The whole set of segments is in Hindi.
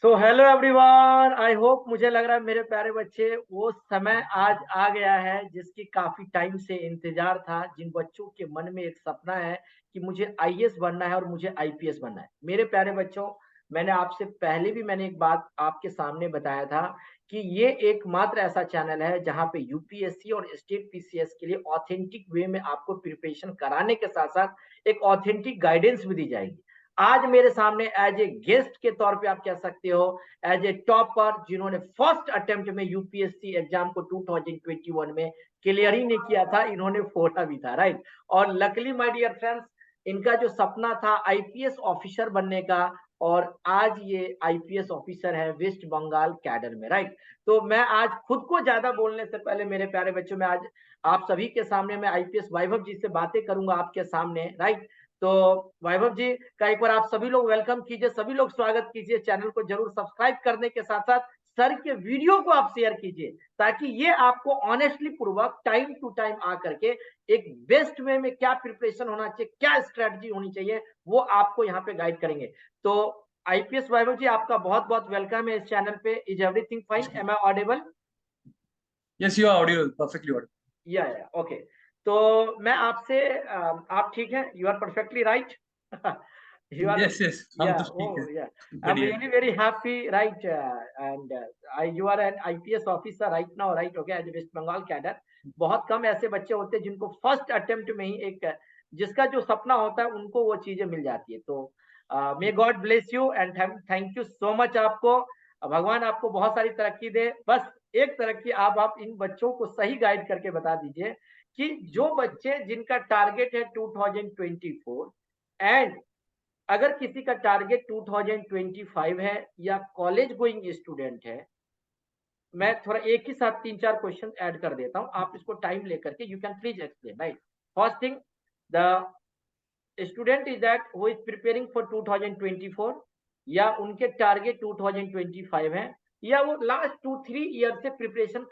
So hello everyone, I hope, मुझे लग रहा है मेरे प्यारे बच्चे, वो समय आज आ गया है जिसकी काफी टाइम से इंतजार था। जिन बच्चों के मन में एक सपना है कि मुझे आईएएस बनना है और मुझे आईपीएस बनना है। मेरे प्यारे बच्चों, मैंने आपसे पहले भी एक बात आपके सामने बताया था कि ये एकमात्र ऐसा चैनल है जहां पे यूपीएससी और स्टेट पीसीएस के लिए ऑथेंटिक वे में आपको प्रिपरेशन कराने के साथ साथ एक ऑथेंटिक गाइडेंस भी दी जाएगी। आज मेरे सामने एज ए गेस्ट के तौर पे आप कह सकते हो, एज ए टॉपर, जिन्होंने फर्स्ट अटेम्प्ट में यूपीएससी एग्जाम को 2021 में क्लियर ही नहीं किया था, इन्होंने फोड़ा भी था, राइट। और लकली माय डियर फ्रेंड्स, इनका जो सपना था आईपीएस ऑफिसर बनने का, और आज ये आईपीएस ऑफिसर है वेस्ट बंगाल कैडर में, राइट। तो मैं आज खुद को ज्यादा बोलने से पहले मेरे प्यारे बच्चों में आज आप सभी के सामने मैं आईपीएस वैभव जी से बातें करूंगा आपके सामने, राइट। तो वैभव जी का एक बार आप सभी लोग वेलकम कीजिए, सभी लोग स्वागत कीजिए। चैनल को जरूर सब्सक्राइब करने के साथ साथ सर के वीडियो को आप शेयर कीजिए, ताकि ये आपको ऑनेस्टली पूर्वक टाइम टू टाइम आकर के एक बेस्ट वे में क्या प्रिपरेशन होना चाहिए, क्या स्ट्रेटजी होनी चाहिए, वो आपको यहाँ पे गाइड करेंगे। तो आईपीएस वैभव जी, आपका बहुत बहुत वेलकम है इस चैनल पे। Is everything fine? Am I audible? Yes, you are audible, perfectly audible. या ओके। तो मैं आपसे आप ठीक हैं? You are perfectly right? You are? Yes, yes, हम या तो ठीक है, या आई एम बढ़िया है। Really very happy, right. And I you are an IPS officer right now, right? Okay, as West Bengal cadre. बहुत कम ऐसे बच्चे होते हैं जिनको फर्स्ट अटेम्प्ट में ही एक जिसका जो सपना होता है उनको वो चीजें मिल जाती है। तो may God bless you and thank you so much आपको। भगवान आपको बहुत सारी तरक्की दे। बस एक तरक्की आप इन बच्चों को सही गाइड करके बता दीजिए कि जो बच्चे जिनका टारगेट है 2024, एंड अगर किसी का टारगेट 2025 है या कॉलेज गोइंग स्टूडेंट है, मैं थोड़ा एक ही साथ तीन चार क्वेश्चन ऐड कर देता हूं, आप इसको टाइम लेकर के you can please explain, right. First thing, the student is that who is preparing for 2024, या उनके टारगेट 2025 है, या वो लास्ट 2-3 ईयर से प्रिपरेशन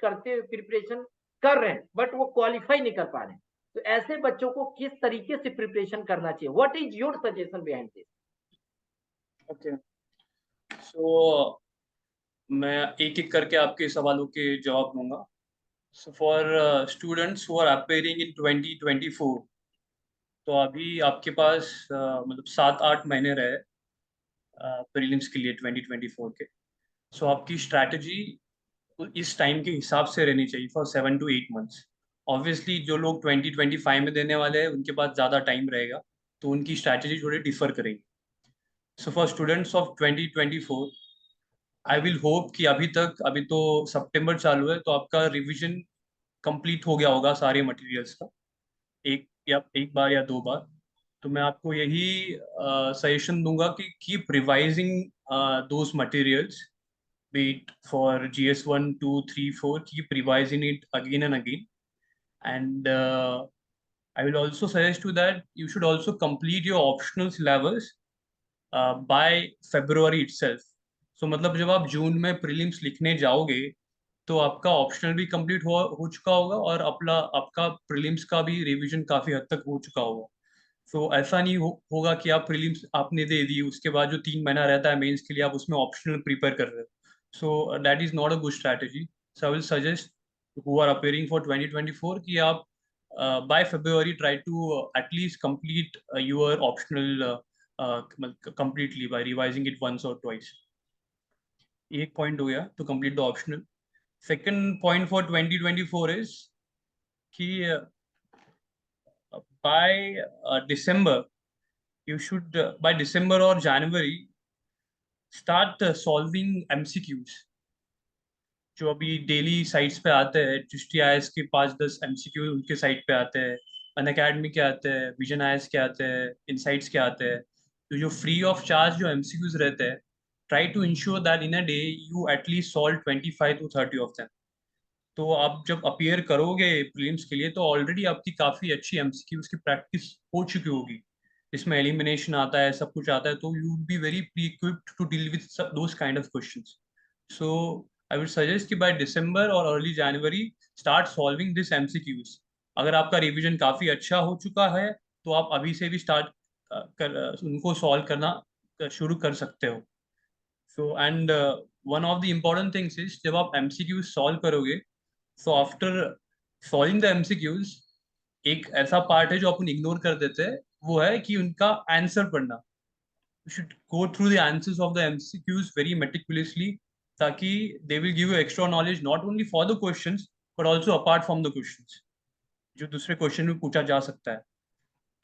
कर रहे हैं बट वो क्वालिफाई नहीं कर पा रहे हैं। तो ऐसे बच्चों को किस तरीके से प्रिपरेशन करना चाहिए? What is your suggestion behind this? Okay, so मैं एक एक करके आपके सवालों के जवाब दूंगा। So for students who are appearing in 2024, तो अभी आपके पास मतलब 7-8 महीने रहे प्रीलिम्स के लिए 2024 के। सो आपकी स्ट्रैटेजी इस टाइम के हिसाब से रहनी चाहिए फॉर 7 to 8 मंथ्स। ऑब्वियसली जो लोग 2025 में देने वाले हैं उनके पास ज़्यादा टाइम रहेगा, तो उनकी स्ट्रैटेजी थोड़ी डिफर करेगी। सो for students of 2024, I will hope कि अभी तो सितंबर चालू है, तो आपका रिवीजन कंप्लीट हो गया होगा सारे मटेरियल्स का, एक बार या 2 बार। तो मैं आपको यही सजेशन दूंगा कि keep revising those materials, be it for GS1, 2, 3, 4, keep revising it again and again. And I will also suggest you that you should also complete your optional syllabus by February itself. So मतलब जब आप जून में प्रीलिम्स लिखने जाओगे तो आपका ऑप्शनल भी कंप्लीट हो चुका होगा, और अपना आपका प्रीलिम्स का भी रिवीजन काफी हद तक हो चुका होगा। तो ऐसा नहीं होगा कि आप प्रीलिम्स आपने दे दी, उसके बाद जो 3 महीना रहता है मेंस के लिए आप उसमें ऑप्शनल प्रिपेयर कर रहे हो। So that is not a good strategy. So I will suggest who are appearing for 2024 कि आप by February try to at least complete your optional completely by revising it once or twice. एक पॉइंट हो गया to complete the optional. Second point for 2024 is कि by December you should by December or January start solving MCQs जो अभी डेली साइट्स पे आते हैं। दृष्टि आईएएस के 5-10 एमसीक्यू उनके साइट पे आते हैं, अन अकेडमी के आते हैं, विजन आईएएस के आते हैं, इनसाइट्स के आते हैं। तो जो फ्री ऑफ चार्ज जो एमसीक्यूज रहते हैं, try to ensure that in a day you at least solve 25 to 30 of them. तो आप जब अपियर करोगे प्रीलिम्स के लिए तो ऑलरेडी आपकी काफ़ी अच्छी एमसीक्यूज की प्रैक्टिस हो चुकी होगी, इसमें एलिमिनेशन आता है, सब कुछ आता है, तो you would be very pre equipped to deal with those kind of questions. So I would suggest कि बाय दिसंबर और early January start solving this MCQs. अगर आपका रिवीजन काफ़ी अच्छा हो चुका है तो आप अभी से भी स्टार्ट उनको सॉल्व करना शुरू कर सकते हो। So and one of the important things is जब आप एमसीक्यूज सॉल्व करोगे, so after solving the MCQs एक ऐसा पार्ट है जो अपन इग्नोर कर देते हैं, वो है कि उनका आंसर पढ़ना। You should go through the answers of the MCQs very meticulously, ताकि they will give you extra knowledge not only for the questions but also apart from the questions जो दूसरे क्वेश्चन में पूछा जा सकता है।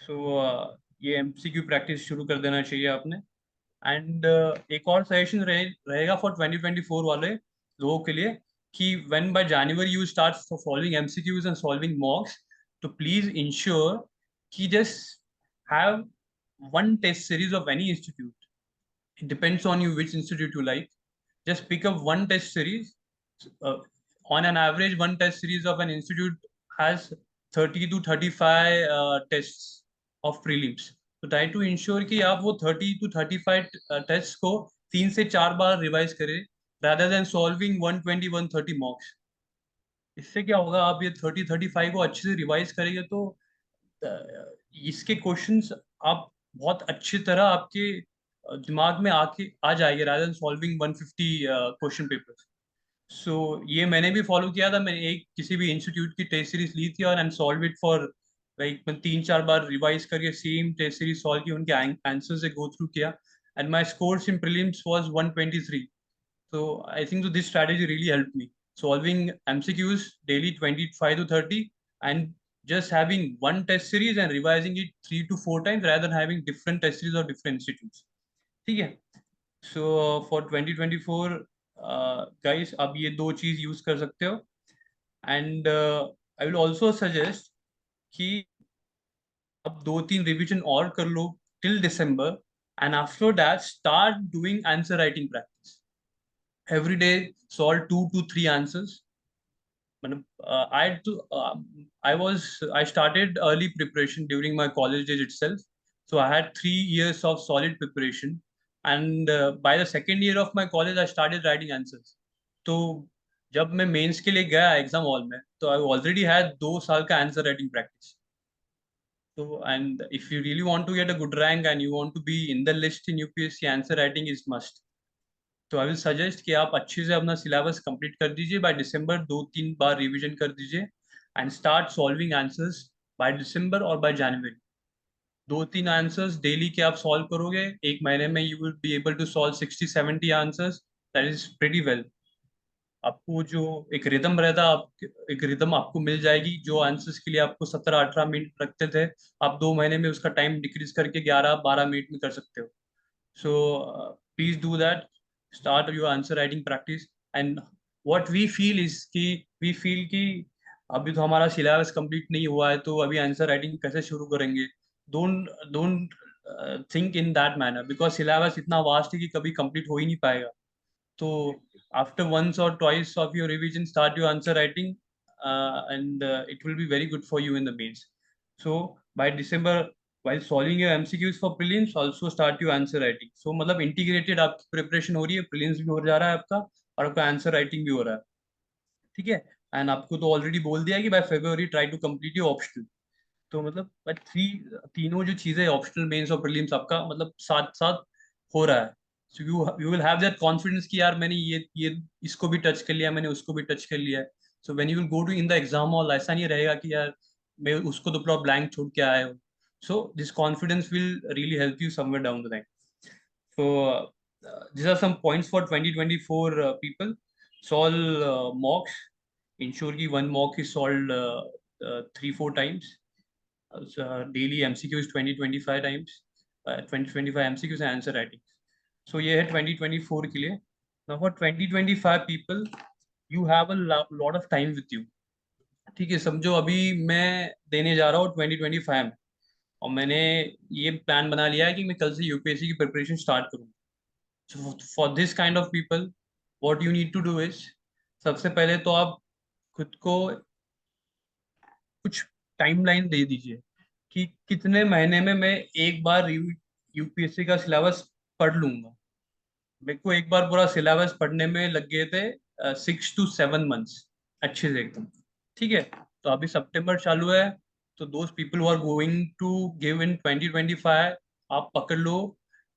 सो ये एमसीक्यू प्रैक्टिस शुरू कर देना चाहिए आपने। एंड एक और सजेशन रहेगा फॉर 2024 वाले लोगों के लिए कि when bye January you start solving MCQs and solving मॉक्स, तो प्लीज इंश्योर कि just have one test series of any institute. It depends on you which institute you like. Just pick up one test series. Uh, on an average, one test series of an institute has 30 to 35 tests of prelims. So try to ensure कि आप वो 30 to 35 tests को 3 से 4 बार रिवाइज करें, rather than solving 120 130 mocks. इससे क्या होगा, आप ये 30 35 को अच्छे से रिवाइज करेंगे तो इसके क्वेश्चंस आप बहुत अच्छी तरह आपके दिमाग में आके आ जाएंगे, rather than solving 150 question papers. So ये मैंने भी फॉलो किया था। मैंने एक किसी भी इंस्टीट्यूट की टेस्ट सीरीज ली थी और and solve it for like मैं 3 4 बार रिवाइज करके सेम टेस्ट सीरीज सॉल्व की, उनके आंसर से गो थ्रू किया, and my scores in prelims was 123। So I think so this strategy really helped me solving MCQs daily 25 to 30 and just having one test series and revising it 3 to 4 times rather than having different test series of different institutes. ठीक है? So for 2024 guys अब ये दो चीज यूज कर सकते हो, and I will also suggest कि अब 2 3 रिवीजन और कर लो till December, and after that start doing answer writing practice. Every day solve 2 to 3 answers. I started early preparation during my college days itself, so I had 3 years of solid preparation, and by the second year of my college I started writing answers. तो जब मैं मेंस के लिए गया एग्जाम हॉल में, तो आई ऑलरेडी हैड 2 साल का आंसर राइटिंग प्रैक्टिस। तो and if you really want to get a good rank and you want to be in the list in UPSC, answer writing is must. तो आई विल सजेस्ट कि आप अच्छे से अपना सिलेबस कंप्लीट कर दीजिए बाय दिसंबर, 2 3 बार रिवीजन कर दीजिए, and start solving answers bye December और बाय जनवरी। 2 3 आंसर्स डेली के आप सॉल्व करोगे, एक महीने में you will be able to solve 60 70 answers. That is pretty well. आपको जो एक रिदम रहता है, आप एक रिदम आपको मिल जाएगी। जो आंसर्स के लिए आपको 17 18 मिनट लगते थे, आप 2 महीने में उसका टाइम डिक्रीज करके 11 12 मिनट में कर सकते हो। So please do that. Start your answer writing practice. And what we feel is कि we feel कि अभी तो हमारा सिलेबस कंप्लीट नहीं हुआ है, तो अभी आंसर राइटिंग कैसे शुरू करेंगे। Don't think in that manner, because syllabus इतना वास्ट है कि कभी कंप्लीट हो ही नहीं पाएगा। तो after once or twice of your revision, start your answer writing, and it will be very good for you in the mains. So by December, while solving your MCQs for prelims, also start your answer writing. So मतलब integrated आपकी preparation हो रही है, prelims भी हो जा रहा है आपका, और आपका आंसर राइटिंग भी हो रहा है। ठीक है? एंड आपको तो ऑलरेडी बोल दिया कि by February try to complete your optional. तो मतलब तीनों जो चीजें ऑप्शनल, मेंस और प्रीलिम्स आपका मतलब साथ साथ हो रहा है। So you will have that confidence कि यार मैंने ये इसको भी टच कर लिया, मैंने उसको भी टच कर लिया है। So when you will go to in the exam hall, ऐसा नहीं रहेगा कि यार मैं उसको तो पूरा ब्लैंक छोड़ के आया हूँ। So this confidence will really help you somewhere down the line. So these are some points for 2024 people. Solve mocks. Ensure कि one mock is solved 3 4 times. Daily MCQ is 20 25 times. 20 25 MCQs and answer writing. So ये है 2024 के लिए. Now for 2025 people, you have a lot of time with you. ठीक है, समझो अभी मैं देने जा रहा हूँ 2025 में, और मैंने ये प्लान बना लिया है कि मैं कल से यूपीएससी की प्रिपरेशन स्टार्ट करूँ। So for this kind of people, what you need to do is, सबसे पहले तो आप खुद को कुछ टाइमलाइन दे दीजिए कि कितने महीने में मैं एक बार यूपीएससी का सिलेबस पढ़ लूंगा। मेरे को एक बार पूरा सिलेबस पढ़ने में लग गए थे 6 to 7 months अच्छे से एकदम। ठीक है? तो अभी सितंबर चालू है, तो दोस्त people who are going to give in 2025, आप पकड़ लो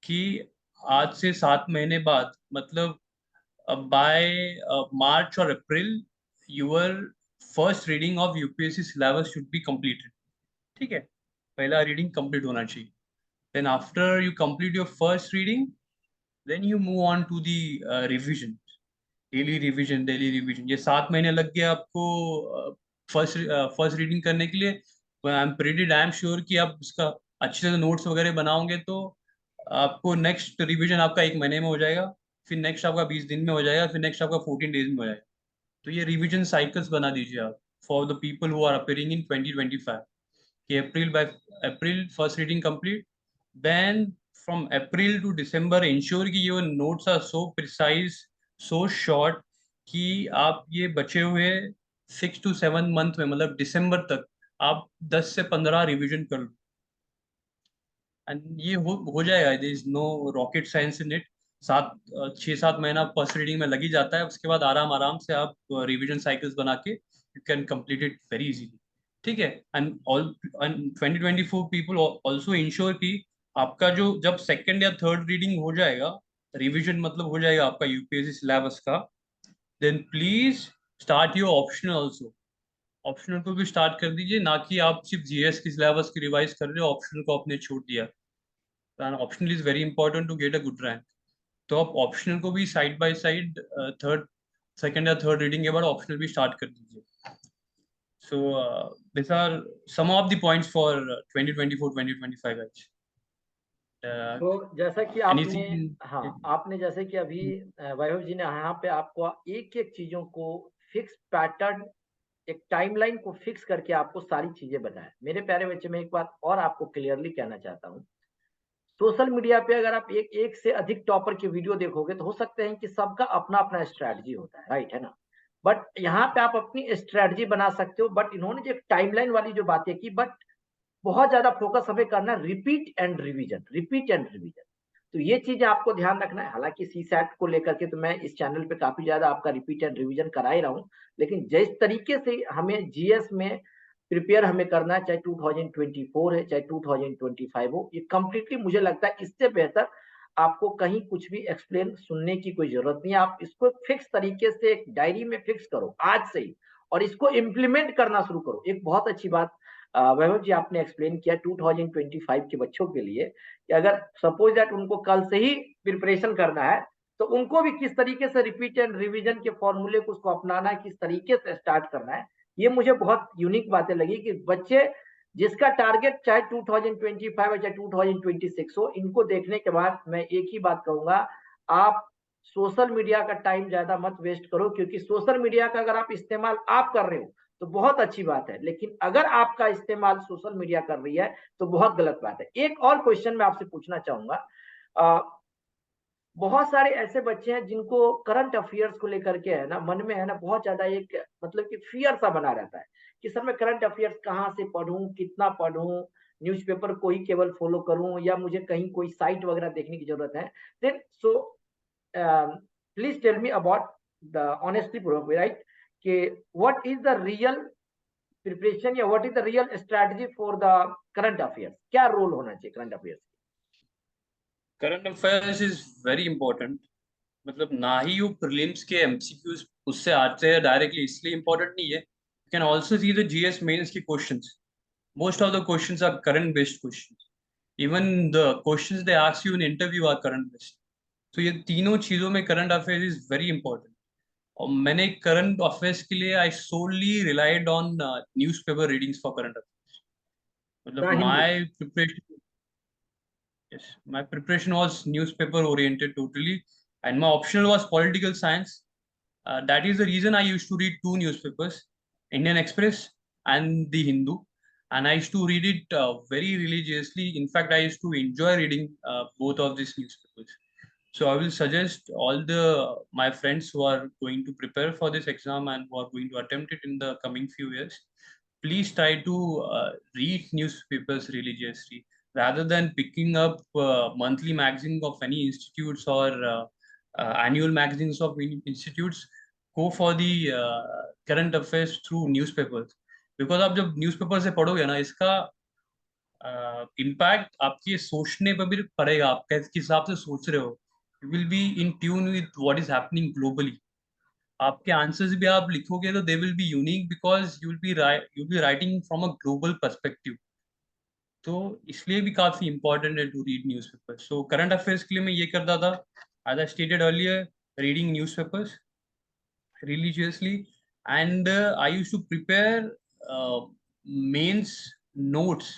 कि आज से 7 महीने बाद, मतलब बाय मार्च और April, your first reading of UPSC syllabus should be completed. ठीक है, पहला रीडिंग कंप्लीट होना चाहिए। Then after you complete your first reading, then you move on to the revision, daily revision. ये 7 महीने लग गए आपको फर्स्ट फर्स्ट रीडिंग करने के लिए। I am pretty damn sure कि आप इसका अच्छे से नोट्स वगैरह बनाओगे तो आपको नेक्स्ट रिवीजन आपका 1 महीने में हो जाएगा, फिर नेक्स्ट आपका 20 दिन में हो जाएगा, फिर नेक्स्ट आपका 14 डेज में हो जाएगा। तो ये रिवीजन साइकिल्स बना दीजिए आप for the people who are appearing in 2025, कि April by April first reading complete, then from April to December ensure कि your notes are so precise, so short, कि आप ये बचे हुए 6 to 7 मंथ में, मतलब दिसंबर तक आप 10 से 15 रिवीजन कर लो। एंड ये हो जाएगा, there is no rocket science in it. 6-7 महीना फर्स्ट रीडिंग में लग ही जाता है, उसके बाद आराम आराम से आप रिवीजन साइकिल्स बना के you can complete it very easily. ठीक है। And all, and 2024 people also ensure कि आपका जो जब सेकेंड या थर्ड रीडिंग हो जाएगा, रिवीजन मतलब हो जाएगा आपका यूपीएससी सिलेबस का, then please start your optional also. Optional को भी स्टार्ट कर दीजिए, ना कि आप सिर्फ जीएस की सिलेबस की रिवाइज कर रहे हो, ऑप्शनल को आपने छोड़ दिया। Optional is very important to get a good rank. तो आप ऑप्शनल को भी side by side, third second या थर्ड रीडिंग के बाद ऑप्शनल भी स्टार्ट कर दीजिए। So this are some of the points for 2024-2025 batch. तो जैसा कि आपने, एनीथिंग? हाँ, आपने जैसे कि अभी वैभव जी ने यहाँ पे आपको एक-एक चीज़ों को फिक्स पैटर्न, एक टाइमलाइन को फिक्स करके आपको सारी चीज़ें बताएँ। मेरे प्यारे बच्चे, मैं एक बात और आपको क्लियरली कहना चाहता हूँ। सोशल मीडिया पे अगर आप एक से अधिक टॉपर की वीडियो देखोगे तो हो सकते हैं कि सबका अपना-अपना स्ट्रैटेजी होता है, राइट, है ना? बट यहाँ पे आप अपनी स्ट्रैटेजी बना सकते हो, बट इन्होंने जो एक टाइमलाइन वाली जो बातें की, बट बहुत ज़्यादा फोकस हमें करना है repeat and revision, repeat and revision. तो ये चीज़ें आपको ध्यान रखना है। हालाँकि सीसैट को लेकर के तो मैं इस चैनल पे काफ़ी ज़्यादा आपका रिपीट एंड रिवीजन करा ही रहा हूँ। लेकिन जिस तरीके से हमें जीएस में प्रिपेयर हमें करना है, चाहे 2024 है, चाहे 2025 हो, ये कंप्लीटली मुझे लगता है इससे बेहतर आपको कहीं कुछ भी एक्सप्लेन सुनने की कोई ज़रूरत नहीं है। आप इसको फिक्स तरीके से एक डायरी में फिक्स करो आज से ही, और इसको इम्प्लीमेंट करना शुरू करो। एक बहुत अच्छी बात वैभव जी आपने एक्सप्लेन किया 2025 के बच्चों के लिए, कि अगर सपोज दैट उनको कल से ही प्रिपरेशन करना है, तो उनको भी किस तरीके से रिपीट एंड रिवीजन के फॉर्मूले को उसको अपनाना है, किस तरीके से स्टार्ट करना है। ये मुझे बहुत यूनिक बातें लगी कि बच्चे जिसका टारगेट चाहे 2025 हो चाहे 2026 हो, इनको देखने के बाद मैं एक ही बात कहूंगा, आप सोशल मीडिया का टाइम ज्यादा मत वेस्ट करो, क्योंकि सोशल मीडिया का अगर आप इस्तेमाल आप कर रहे हो तो बहुत अच्छी बात है, लेकिन अगर आपका इस्तेमाल सोशल मीडिया कर रही है तो बहुत गलत बात है। एक और क्वेश्चन मैं आपसे पूछना चाहूंगा। बहुत सारे ऐसे बच्चे हैं जिनको करंट अफेयर्स को लेकर के है ना, मन में है ना बहुत ज्यादा एक मतलब कि फियर सा बना रहता है कि सर मैं करंट अफेयर्स कहाँ से पढूं, कितना पढूं, न्यूज़पेपर को ही केवल फॉलो करूं या मुझे कहीं कोई साइट वगैरह देखने की जरूरत है। Then so please tell me about the honestly proof, right, कि what is the real preparation या what is the real strategy for the current affairs, क्या रोल होना चाहिए current affairs? Current affairs is very important. मतलब ना ही वो प्रीलिम्स के एमसीक्यूज उससे आते हैं डायरेक्टली, इसलिए इंपॉर्टेंट नहीं है। You can also see the GS mains के क्वेश्चंस। Most of the questions are current based questions. Even the questions they ask you in interview are current based. तो ये तीनों चीजों में current affair is very important. और मैंने करंट अफेयर्स के लिए I solely relied on newspaper readings for current affairs. मतलब the Hindu. My preparation, yes, my preparation was newspaper oriented totally, and my optional was political science. That is the reason I used to read two newspapers, Indian Express and The Hindu, and I used to read it very religiously. In fact, I used to enjoy reading both of these newspapers. So I will suggest all the my friends who are going to prepare for this exam and who are going to attempt it in the coming few years, please try to read newspapers religiously rather than picking up monthly magazines of any institutes or annual magazines of institutes. Go for the current affairs through newspapers, because आप जब न्यूज़पेपर से पढ़ोगे ना, इसका इम्पैक्ट आपके सोचने पर भी पड़ेगा, आप किस हिसाब से सोच रहे हो। You will be in tune with what is happening globally. आपके आंसर्स भी आप लिखोगे तो they will be unique, because you will be writing from a global perspective. तो इसलिए भी काफी इंपॉर्टेंट है to read newspaper. So current affairs के लिए मैं ये करता था, as I stated earlier, reading newspapers religiously, and I used to prepare mains notes.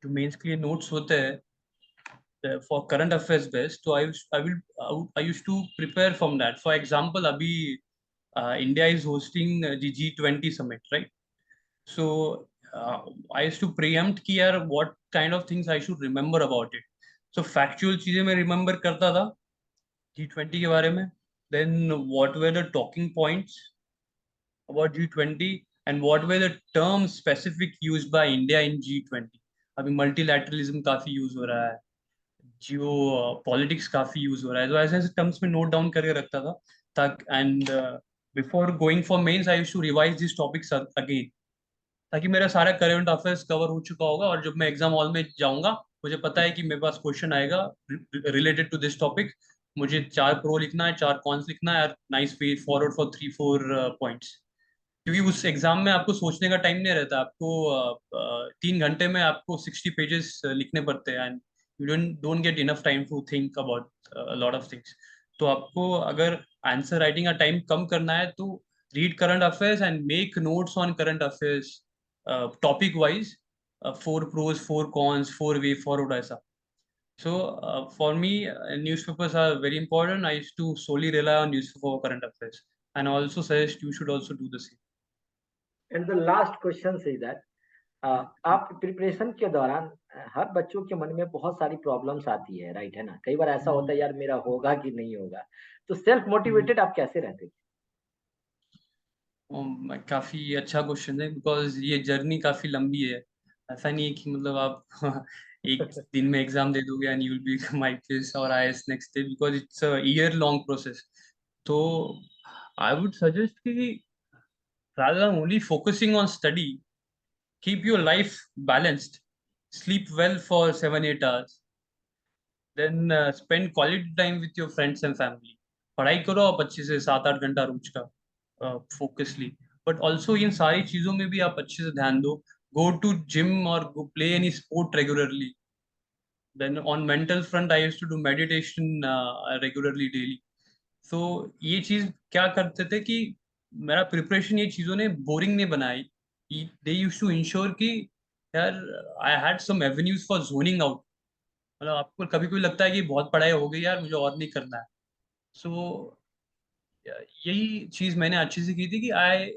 जो मेंस के लिए नोट्स होते हैं फॉर करंट अफेयर्स बेस्ड, तो I used to prepare from that. For example, अभी India is hosting G20 summit, right? So I used to preempt कि यार what kind of things I should remember about it. So factual चीजें मैं रिमेंबर करता था G20 के बारे में। Then what were the talking points about G20, and what were the terms specific used by India in G20? अभी मल्टीलैटरलिज्म काफी यूज हो रहा है, जियो पॉलिटिक्स काफी यूज हो रहा है, तो ऐसे ऐसे टर्म्स में नोट डाउन करके रखता था ताकि, and before going for mains I used to revise this topics again, ताकि मेरा सारा करंट अफेयर्स कवर हो चुका होगा, और जब मैं एग्जाम हॉल में जाऊंगा मुझे पता है कि मेरे पास क्वेश्चन आएगा रिलेटेड टू दिस टॉपिक। मुझे 4 प्रो लिखना है, 4 कॉन्स लिखना है, nice way forward for 3-4 points. क्योंकि उस एग्जाम में आपको सोचने का टाइम नहीं रहता, आपको 3 घंटे में आपको 60 पेजेस लिखने पड़ते हैं, and you don't get enough time to think about lot of things. तो आपको अगर आंसर राइटिंग का टाइम कम करना है तो read current affairs and make notes on current affairs topic wise, 4 pros, 4 cons, 4 way forward, ऐसा। So for me, newspapers are very important. I used to solely rely on newspaper for current affairs, and I also suggest you should also do the same. And the last question is that, आप प्रिपरेशन के दौरान हर बच्चों के मन में बहुत सारी प्रॉब्लम्स आती है, राइट है ना? कई बार ऐसा होता है यार मेरा होगा कि नहीं होगा, तो सेल्फ मोटिवेटेड आप कैसे रहते थे? काफी अच्छा क्वेश्चन है, बिकॉज ये जर्नी काफी लंबी है। ऐसा नहीं है कि मतलब आप एक दिन में एग्जाम दे दोगे and you will become IPS और IAS next day, because it's a year long process. तो आई वुड सजेस्ट कि rather than only focusing on study, keep your life balanced, sleep well for 7-8 hours, then spend quality time with your friends and family। पढ़ाई करो आप अच्छे से 7-8 घंटा रोज का, फोकसली। बट ऑल्सो इन सारी चीजों में भी आप अच्छे से ध्यान दो। गो टू जिम और go play any sport regularly. Then on mental front I used to do meditation regularly, daily. So ये चीज क्या करते थे कि मेरा प्रिपरेशन ये चीजों ने बोरिंग नहीं बनाई। दे यूज्ड टू इंश्योर कि यार I had some avenues for zoning out. मतलब आपको कभी कभी लगता है कि बहुत पढ़ाई हो गई यार, मुझे और नहीं करना है। सो यही चीज मैंने अच्छे से की थी कि आई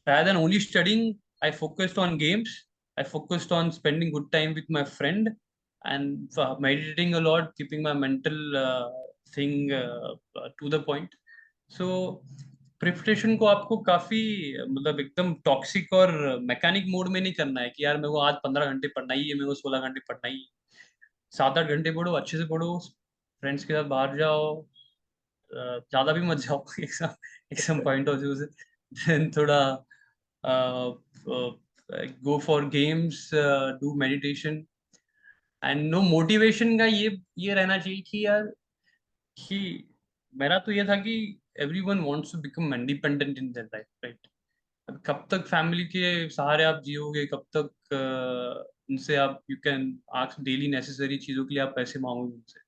rather than only studying, I focused on games, I focused on spending good time with my friend, and meditating a lot, keeping my mental thing to the point। So preparation को आपको काफी मतलब एकदम टॉक्सिक और मैकेनिक मोड में नहीं करना है कि यार मेरे को आज 15 घंटे पढ़ना ही है, मेरे को 16 घंटे पढ़ना ही है। 7-8 घंटे पढ़ो, अच्छे से पढ़ो, फ्रेंड्स के साथ बाहर जाओ, ज्यादा भी मत जाओ exam exam point of view से। देन थोड़ा go for games, do meditation, and no motivation का ये रहना चाहिए कि यार कि मेरा तो ये था कि everyone wants to become independent in their life, right? कब तक फैमिली के सहारे आप जियोगे, कब तक उनसे आप you can ask daily necessary चीजों के लिए आप पैसे मांगोगे उनसे।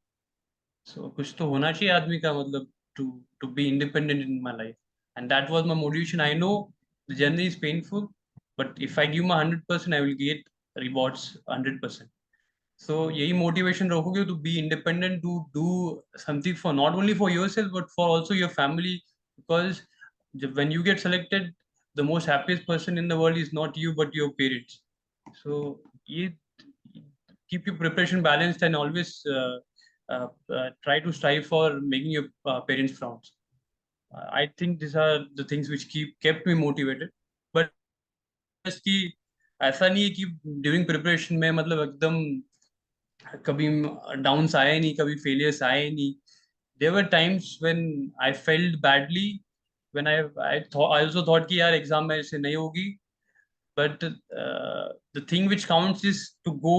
सो कुछ तो होना चाहिए आदमी का, मतलब to to be independent in my life, and that was my motivation. I know the journey is painful, but if I give my 100%, I will get rewards 100%। So यही मोटिवेशन रखोगे to be independent, to do something for not only for yourself but for also your family, because जब when you get selected, the most happiest person in the world is not you but your parents। So ये keep your preparation balanced, and always try to strive for making your parents proud। I think these are the things which kept me motivated। but कि ऐसा नहीं है कि ड्यूरिंग प्रिपरेशन में मतलब एकदम कभी डाउन्स आए नहीं, कभी फेलियर्स आए नहीं। There were times when I felt badly, when I I also thought कि यार एग्जाम में ऐसे नहीं होगी, but the thing which counts is to go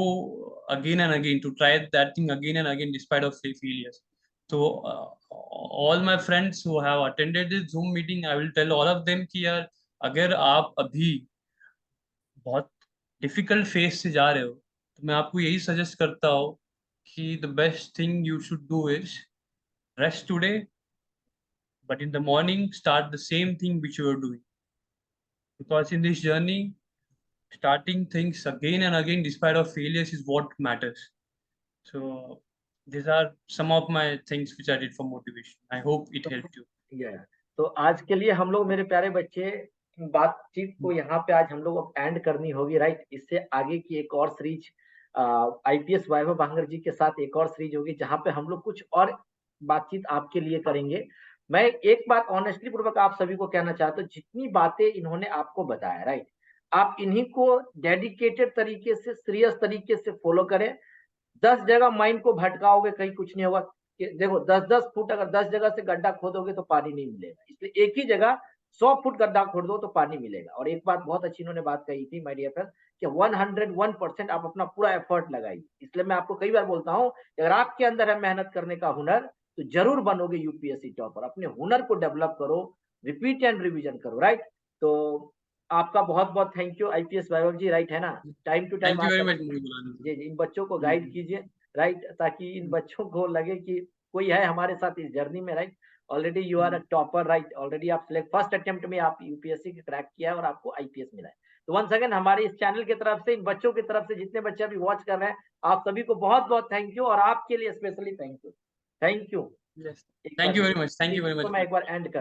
again and again, to try that thing again and again despite of failures. So all my friends who have attended this Zoom meeting, I will tell all of them कि यार अगर आप अभी बहुत डिफिकल्ट फेज से जा रहे हो तो मैं आपको यही सजेस्ट करता हूँ कि the best thing you should do is rest today, but in the morning start the same thing which you are doing, because in this journey starting things again and again despite of failures is what matters. So these are some of my things which I did for motivation. I hope it helped you. या तो आज के लिए हम लोग, मेरे प्यारे बच्चे, बातचीत को यहाँ पे आज हम लोग अब एंड करनी होगी, राइट। इससे आगे की एक और सीरीज आईपीएस वैभव भांगर जी के साथ एक और सीरीज होगी जहाँ पे हम लोग कुछ और बातचीत आपके लिए करेंगे। मैं एक बात ऑनेस्टली पूर्वक आप सभी को कहना चाहता हूँ, जितनी बातें इन्होंने आपको बताया, राइट, आप इन्हीं को डेडिकेटेड तरीके से, सीरियस तरीके से फॉलो करें। 10 जगह माइंड को भटकाओगे कहीं कुछ नहीं होगा। देखो 10-10 फुट अगर 10 जगह से गड्ढा खोदोगे तो पानी नहीं मिलेगा, इसलिए एक ही जगह 100 फुट गड्ढा खोद दो तो पानी मिलेगा। और एक बात बहुत अच्छी इन्होंने बात कही थी माय डियर फ्रेंड, कि 101% आप अपना पूरा एफर्ट लगाइए। इसलिए मैं आपको कई बार बोलता हूँ, अगर आपके अंदर है मेहनत करने का हुनर तो जरूर बनोगे यूपीएससी टॉपर। अपने हुनर को डेवलप करो, रिपीट एंड रिवीजन करो, राइट। तो आपका बहुत बहुत thank you IPS Vaibhav ji, right है ना। Time to time Thank you very आकर much मुझे बुलाने के जी इन बच्चों को लिए। गाइड कीजिए, राइट, ताकि इन बच्चों को लगे कि कोई है हमारे साथ इस जर्नी में, right. Already you are a topper, right, already आप सिलेक्ट फर्स्ट अटेम्प्ट में आप यूपीएससी के क्रैक किया है और आपको आईपीएस मिला है। तो वंस अगेन हमारे इस चैनल की तरफ से, इन बच्चों की तरफ से, जितने बच्चे अभी वॉच कर रहे हैं, आप सभी को बहुत बहुत थैंक यू, और आपके लिए specially thank you, thank you. Yes. एक Thank बार you फिर very much. Thank you very इसको much. मैं एक बार एंड कर